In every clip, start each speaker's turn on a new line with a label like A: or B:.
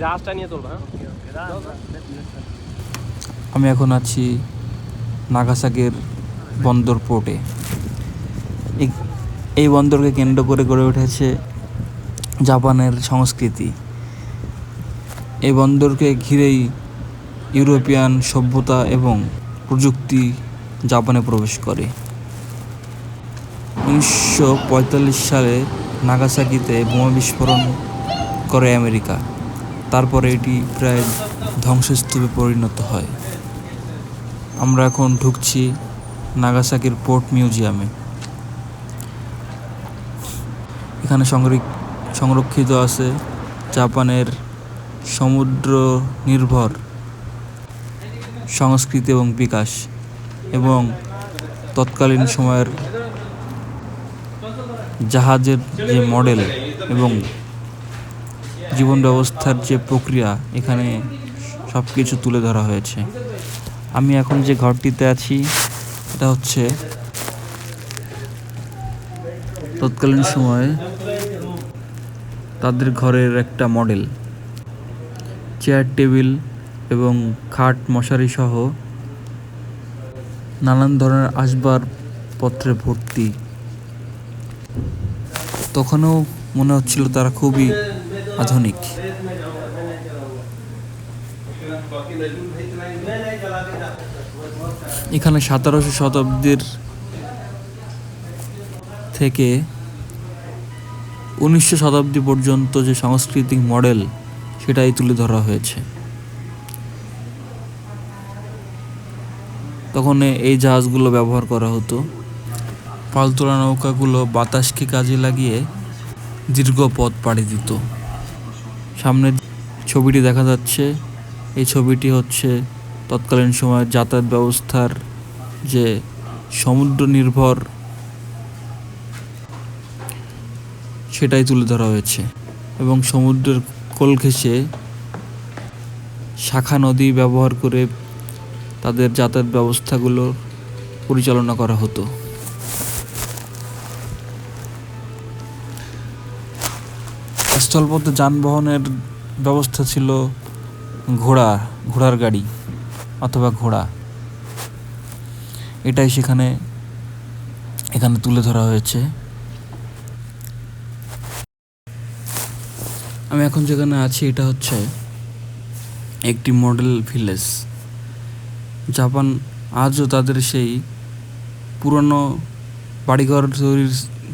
A: জাহাজটা নিয়ে চলবে।
B: আমি এখন আছি নাগাসাকির বন্দর পোর্টে। এই বন্দরকে কেন্দ্র করে গড়ে উঠেছে জাপানের সংস্কৃতি। এই বন্দরকে ঘিরেই ইউরোপিয়ান সভ্যতা এবং প্রযুক্তি জাপানে প্রবেশ করে। 1945 সালে নাগাসাকিতে বোমা বিস্ফোরণ করে আমেরিকা। তারপরে এটি প্রায় ধ্বংসস্তূপে পরিণত হয়। আমরা এখন ঢুকছি নাগাসাকির পোর্ট মিউজিয়ামে। এখানে সংরক্ষিত আছে জাপানের সমুদ্র নির্ভর সংস্কৃতি এবং বিকাশ এবং তৎকালীন সময়ের জাহাজের যে মডেল এবং জীবন ব্যবস্থার যে প্রক্রিয়া, এখানে সব কিছু তুলে ধরা হয়েছে। আমি এখন যে ঘরটিতে আছি এটা হচ্ছে তৎকালীন সময়ে তাদের ঘরের একটা মডেল। চেয়ার টেবিল এবং খাট মশারি সহ নানান ধরনের আসবাবপত্রে ভর্তি। তখনও মনে হচ্ছিল তারা খুবই আধুনিক। এখানে 17শো শতাব্দীর থেকে 1900 শতাব্দী পর্যন্ত যে সাংস্কৃতিক মডেল সেটাই তুলে ধরা হয়েছে। তখন এই জাহাজগুলো ব্যবহার করা হতো। পালতোলা নৌকাগুলো বাতাসকে কাজে লাগিয়ে দীর্ঘ পথ পাড়ি দিত। সামনের ছবিটি দেখা যাচ্ছে, এই ছবিটি হচ্ছে তৎকালীন সময়ের যাতায়াত ব্যবস্থার যে সমুদ্র নির্ভর সেটাই তুলে ধরা হয়েছে। এবং সমুদ্রের কোল ঘেঁষে শাখা নদী ব্যবহার করে তাদের যাতায়াত ব্যবস্থাগুলো পরিচালনা করা হতো। স্থলপথে যানবাহনের ব্যবস্থা ছিল ঘোড়ার গাড়ি অথবা ঘোড়া। এটাই এখানে তুলে ধরা হয়েছে। আমি এখন যেখানে আছি এটা হচ্ছে একটি মডেল ভিলেজ। জাপান আজও তাদের সেই পুরনো বাড়িঘর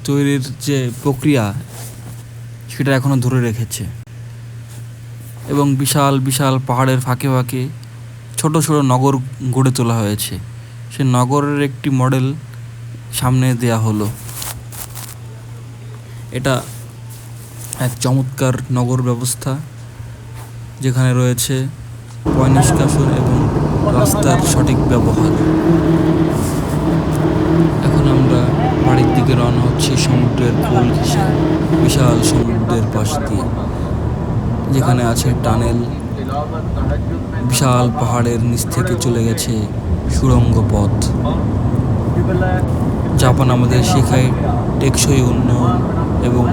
B: তৈরির যে প্রক্রিয়া সেটা এখনও ধরে রেখেছে। এবং বিশাল বিশাল পাহাড়ের ফাঁকে ফাঁকে ছোট ছোট নগর গড়ে তোলা হয়েছে। সে নগরের একটি মডেল সামনে দেয়া হলো। এটা এক চমৎকার নগর ব্যবস্থা, যেখানে রয়েছে পয়ঃনিষ্কাশন এবং রাস্তার সঠিক ব্যবহার। এখন আমরা বাড়ির দিকে রওনা হচ্ছি সমুদ্রের কোল ঘেঁষে, বিশাল সমুদ্রের পাশ দিয়ে, যেখানে আছে টানেল। বিশাল পাহাড়ের নিচ থেকে চলে গেছে সুড়ঙ্গ পথ। জাপান আমাদের শেখায় টেকসই উন্নয়ন এবং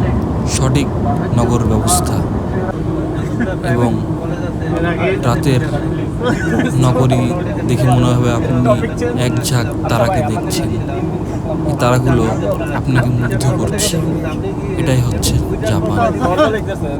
B: সঠিক নগর ব্যবস্থা। এবং রাতের নগরী দেখে মনে হবে আপনি এক ঝাঁক তারাকে দেখছেন। এই তারাগুলো আপনাকে মুগ্ধ করছে। এটাই হচ্ছে জাপান।